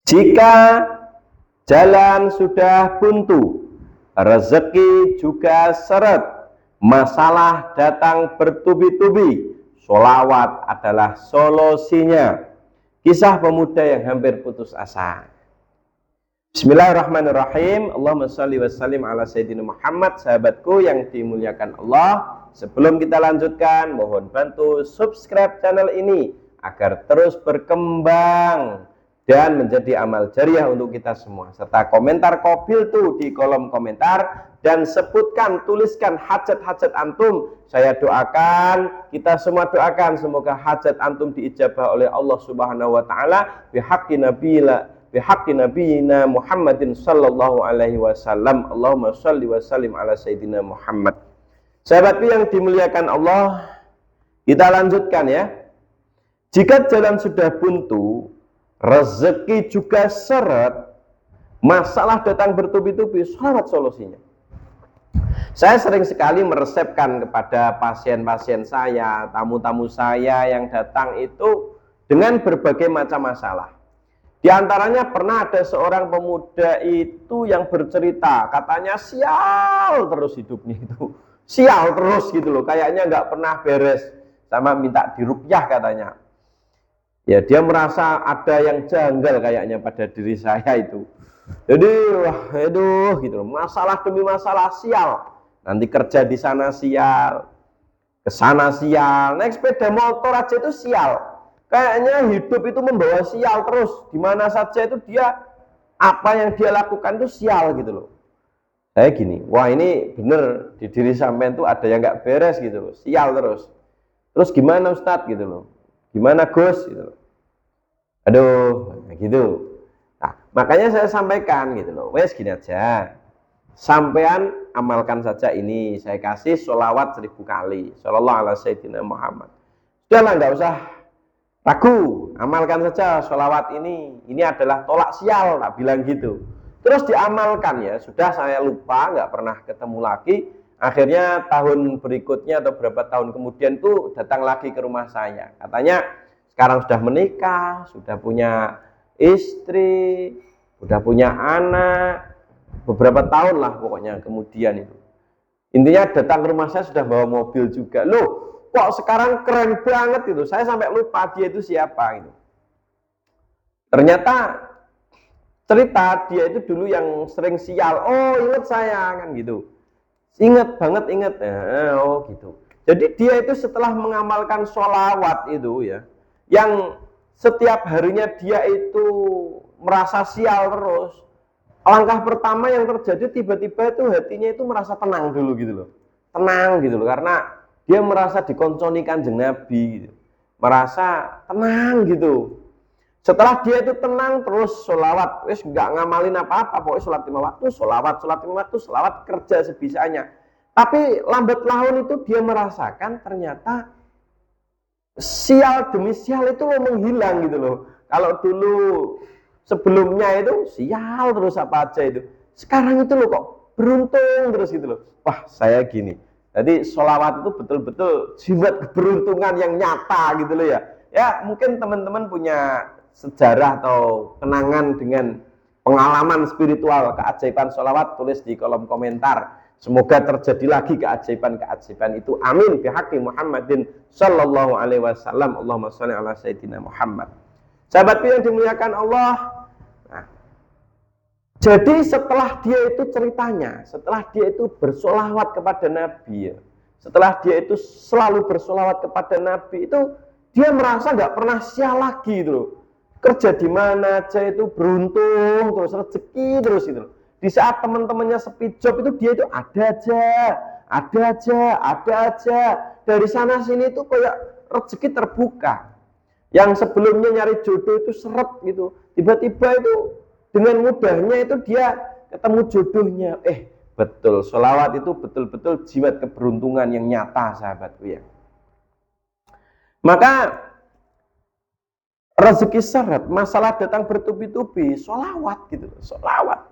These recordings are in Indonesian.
Jika jalan sudah buntu, rezeki juga seret, masalah datang bertubi-tubi, sholawat adalah solusinya. Kisah pemuda yang hampir putus asa. Bismillahirrahmanirrahim. Allahumma shalli wa sallim ala sayyidina Muhammad. Sahabatku yang dimuliakan Allah, sebelum kita lanjutkan, mohon bantu subscribe channel ini agar terus berkembang dan menjadi amal jariah untuk kita semua. Serta komentar Qabil tuh di kolom komentar, dan sebutkan, tuliskan hajat-hajat antum. Saya doakan, kita semua doakan semoga hajat antum diijabah oleh Allah Subhanahu wa taala bihaqqi nabiyina Muhammadin sallallahu alaihi wasallam. Allahumma shalli wa sallim ala sayyidina Muhammad. Sahabatku yang dimuliakan Allah, kita lanjutkan ya. Jika jalan sudah buntu, rezeki juga seret, masalah datang bertubi-tubi, sholawat solusinya. Saya sering sekali meresepkan kepada pasien-pasien saya, tamu-tamu saya yang datang itu dengan berbagai macam masalah. Di antaranya pernah ada seorang pemuda itu yang bercerita, katanya sial terus hidupnya itu. Sial terus gitu loh, kayaknya nggak pernah beres, sama minta diruqyah katanya. Ya, dia merasa ada yang janggal kayaknya pada diri saya itu. Jadi, wah, aduh gitu loh, masalah demi masalah sial. Nanti kerja di sana sial, ke sana sial, naik sepeda motor aja itu sial. Kayaknya hidup itu membawa sial terus. Di mana saja itu dia, apa yang dia lakukan itu sial gitu loh. Saya gini, wah ini bener di diri sampean tuh ada yang nggak beres gitu loh, sial terus. Terus gimana Ustadz gitu loh? Gimana Gus gitu loh. Aduh, gitu. Nah, makanya saya sampaikan gitu loh. Wes gini aja. Sampean amalkan saja ini. Saya kasih sholawat 1000 kali. Shallallahu ala sayyidina Muhammad. Sudahlah, nggak usah ragu. Amalkan saja sholawat ini. Ini adalah tolak sial, tak bilang gitu. Terus diamalkan ya. Sudah, saya lupa, nggak pernah ketemu lagi. Akhirnya tahun berikutnya atau beberapa tahun kemudian tuh datang lagi ke rumah saya. Katanya sekarang sudah menikah, sudah punya istri, sudah punya anak, beberapa tahun lah pokoknya kemudian itu. Intinya datang ke rumah saya sudah bawa mobil juga. Loh, kok sekarang keren banget itu. Saya sampai lupa dia itu siapa itu. Ternyata cerita dia itu dulu yang sering sial. Oh, ingat saya kan gitu. Ingat banget, ingat. Oh gitu. Jadi dia itu setelah mengamalkan sholawat itu ya, yang setiap harinya dia itu merasa sial terus. Langkah pertama yang terjadi, tiba-tiba itu hatinya itu merasa tenang dulu gitu loh. Tenang gitu loh, karena dia merasa dikonconi Kanjeng Nabi gitu. Merasa tenang gitu. Setelah dia itu tenang, terus sholawat, wis nggak ngamalin apa-apa, pokoknya sholat 5 waktu, sholawat 5 waktu, sholawat, kerja sebisanya. Tapi lambat laun itu dia merasakan ternyata sial demi sial itu menghilang gitu loh. Kalau dulu sebelumnya itu sial terus apa aja itu, sekarang itu loh kok beruntung terus gitu loh. Wah, saya gini, jadi sholawat itu betul-betul jimat keberuntungan yang nyata gitu loh ya. Ya mungkin teman-teman punya sejarah atau kenangan dengan pengalaman spiritual keajaiban sholawat, tulis di kolom komentar. Semoga terjadi lagi keajaiban-keajaiban itu. Amin. Bihaqqi Muhammadin sallallahu alaihi wasallam. Allahumma shalli ala sayyidina Muhammad. Sahabatku yang dimuliakan Allah. Nah, jadi setelah dia itu ceritanya, setelah dia itu bersolawat kepada Nabi ya, setelah dia itu selalu bersolawat kepada Nabi itu, dia merasa nggak pernah sial lagi gitu loh. Kerja di mana aja itu beruntung terus, rezeki terus gitu loh. Di saat teman-temannya sepi job itu dia itu ada aja. Dari sana sini itu kayak rezeki terbuka. Yang sebelumnya nyari jodoh itu seret gitu. Tiba-tiba itu dengan mudahnya itu dia ketemu jodohnya. Betul, sholawat itu betul-betul jimat keberuntungan yang nyata sahabatku ya. Maka rezeki seret, masalah datang bertubi-tubi, sholawat gitu, sholawat.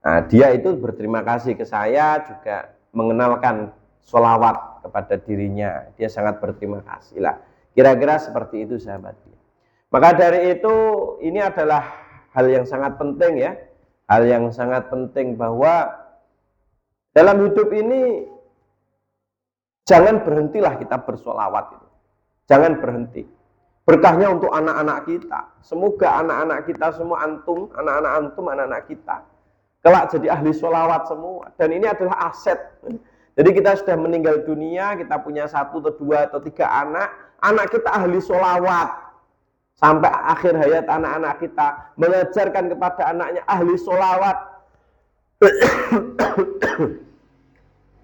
Nah, dia itu berterima kasih ke saya juga mengenalkan sholawat kepada dirinya. Dia sangat berterima kasih lah. Kira-kira seperti itu sahabatnya. Maka dari itu ini adalah hal yang sangat penting ya. Hal yang sangat penting bahwa dalam hidup ini jangan berhentilah kita bersolawat itu. Jangan berhenti. Berkahnya untuk anak-anak kita. Semoga anak-anak kita semua anak-anak kita kelak jadi ahli sholawat semua. Dan ini adalah aset. Jadi kita sudah meninggal dunia, kita punya 1 atau 2 atau 3 anak kita ahli sholawat. Sampai akhir hayat anak-anak kita mengajarkan kepada anaknya ahli sholawat.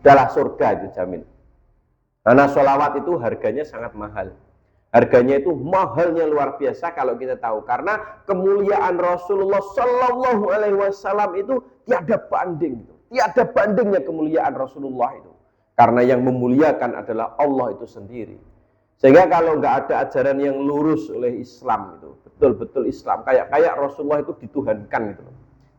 Adalah surga itu jamin. Karena sholawat itu harganya sangat mahal. Harganya itu mahalnya luar biasa kalau kita tahu. Karena kemuliaan Rasulullah Sallallahu Alaihi Wasallam itu tiada banding. Tiada bandingnya kemuliaan Rasulullah itu. Karena yang memuliakan adalah Allah itu sendiri. Sehingga kalau nggak ada ajaran yang lurus oleh Islam itu, betul-betul Islam, kayak Rasulullah itu dituhankan gitu.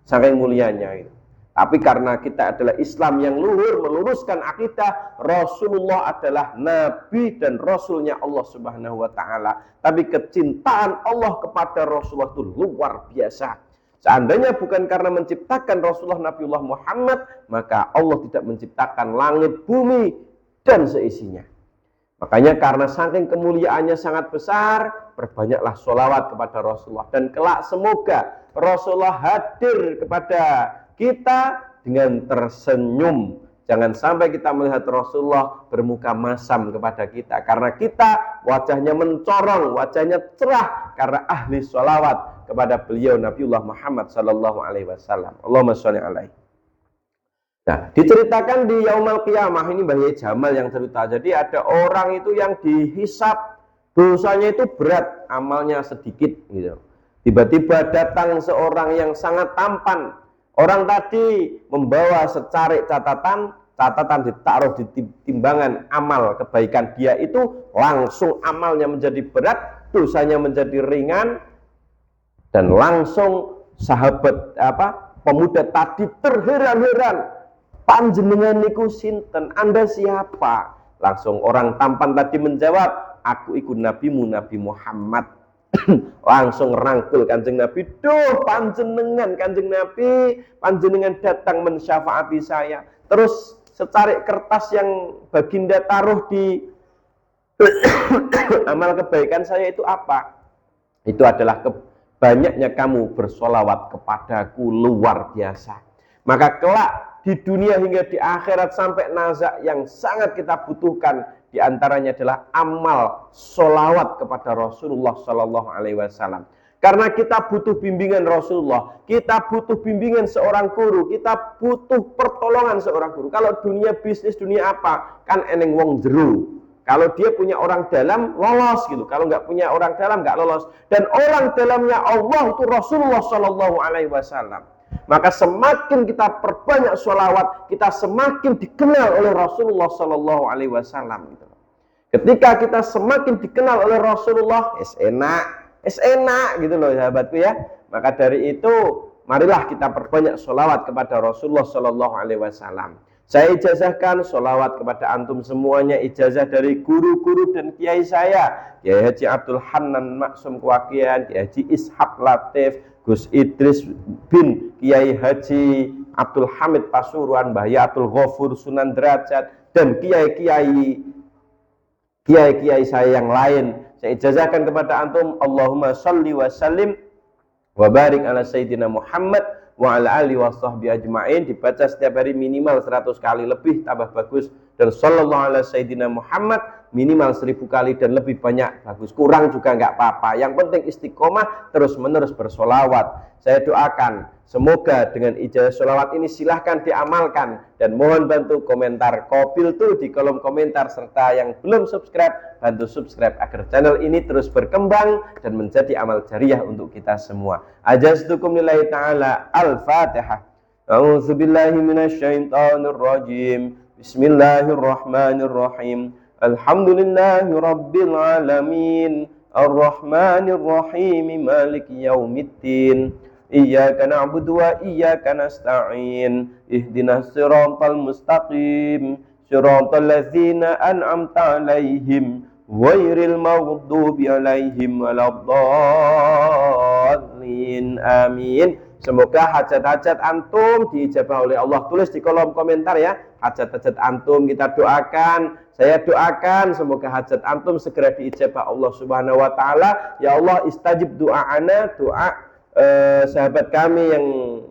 Saking mulianya itu. Tapi karena kita adalah Islam yang luhur, meluruskan akidah, Rasulullah adalah Nabi dan Rasulnya Allah Subhanahu wa Ta'ala. Tapi kecintaan Allah kepada Rasulullah itu luar biasa. Seandainya bukan karena menciptakan Rasulullah Nabiullah Muhammad, maka Allah tidak menciptakan langit, bumi, dan seisinya. Makanya karena saking kemuliaannya sangat besar, perbanyaklah sholawat kepada Rasulullah. Dan kelak semoga Rasulullah hadir kepada kita dengan tersenyum. Jangan sampai kita melihat Rasulullah bermuka masam kepada kita. Karena kita wajahnya mencorong, wajahnya cerah. Karena ahli sholawat kepada beliau Nabiullah Muhammad Sallallahu Alaihi Wasallam. Allahumma sholli alaihi. Nah, diceritakan di Yaumul Qiyamah, ini Mbah Yai Jamal yang cerita. Jadi ada orang itu yang dihisap, dosanya itu berat, amalnya sedikit gitu. Tiba-tiba datang seorang yang sangat tampan. Orang tadi membawa secarik catatan ditaruh di timbangan amal kebaikan dia itu, langsung amalnya menjadi berat, dosanya menjadi ringan, dan langsung sahabat pemuda tadi terheran-heran. Panjenengan niku sinten, Anda siapa? Langsung orang tampan tadi menjawab, aku ikut nabimu Nabi Muhammad. Langsung rangkul Kanjeng Nabi, duh panjenengan Kanjeng Nabi, panjenengan datang mensyafaati saya. Terus secarik kertas yang baginda taruh di amal kebaikan saya itu apa? Itu adalah banyaknya kamu bersolawat kepadaku, luar biasa. Maka kelak di dunia hingga di akhirat sampai nazak yang sangat kita butuhkan diantaranya adalah amal solawat kepada Rasulullah Sallallahu Alaihi Wasallam. Karena kita butuh bimbingan Rasulullah, kita butuh bimbingan seorang guru, kita butuh pertolongan seorang guru. Kalau dunia bisnis, dunia apa, kan eneng wong jeru. Kalau dia punya orang dalam, lolos gitu. Kalau nggak punya orang dalam, nggak lolos. Dan orang dalamnya Allah itu Rasulullah Sallallahu Alaihi Wasallam. Maka semakin kita perbanyak sholawat, kita semakin dikenal oleh Rasulullah Sallallahu Alaihi Wasallam. Ketika kita semakin dikenal oleh Rasulullah, enak gitu loh sahabatku ya. Maka dari itu, marilah kita perbanyak sholawat kepada Rasulullah Sallallahu Alaihi Wasallam. Saya ijazahkan sholawat kepada antum semuanya, ijazah dari guru-guru dan kiai saya, Kiai Haji Abdul Hanan Maksum Kewakian, Kiai Haji Ishaq Latif, Gus Idris bin Kiai Haji Abdul Hamid Pasuruan, Mbah Yatul Ghafur Sunan Derajat, dan kiai-kiai saya yang lain. Saya ijazahkan kepada antum, Allahumma sholli wa sallim wa barik ala Sayyidina Muhammad wa ala alihi wa sahbihi ajma'in. Dibaca setiap hari minimal 100 kali, lebih tambah bagus. Dan sallallahu ala Sayyidina Muhammad minimal 1000 kali dan lebih banyak bagus. Kurang juga nggak apa-apa. Yang penting istiqomah terus menerus bersolawat. Saya doakan semoga dengan ijazah sholawat ini silahkan diamalkan. Dan mohon bantu komentar Kopil tuh di kolom komentar. Serta yang belum subscribe, bantu subscribe agar channel ini terus berkembang dan menjadi amal jariah untuk kita semua. Ajastukum lillahi ta'ala. Al-Fatihah. A'udzubillahi minasyaitonirrajim. Bismillahirrahmanirrahim. Alhamdulillahi Rabbil Alamin. Ar-Rahmanir-Rahim. Maliki yaumiddin. Iyyaka na'budu wa iyyaka nasta'in. Ihdinas siratal mustaqim. Siratal ladzina an'amta 'alaihim ghairil maghdubi 'alaihim waladdallin. amin. Semoga hajat-hajat antum diijabah oleh Allah. Tulis di kolom komentar ya, hajat-hajat antum kita doakan. Saya doakan semoga hajat antum segera diijabah Allah Subhanahu wa taala. Ya Allah, istajib doa sahabat kami yang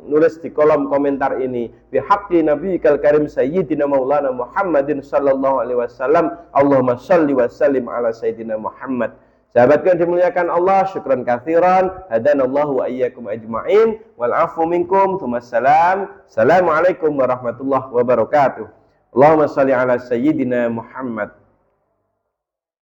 nulis di kolom komentar ini. Bi haqqi nabiyikal karim sayyidina maulana Muhammadin sallallahu alaihi wasallam. Allahumma shalli wa sallim ala sayyidina Muhammad. Sahabatku yang dimuliakan Allah, syukran katsiran. Hadanallahu wa iyyakum ajma'in. Wal afu minkum. Tsummassalam. Assalamualaikum warahmatullahi wabarakatuh. Allahumma shalli ala sayyidina Muhammad.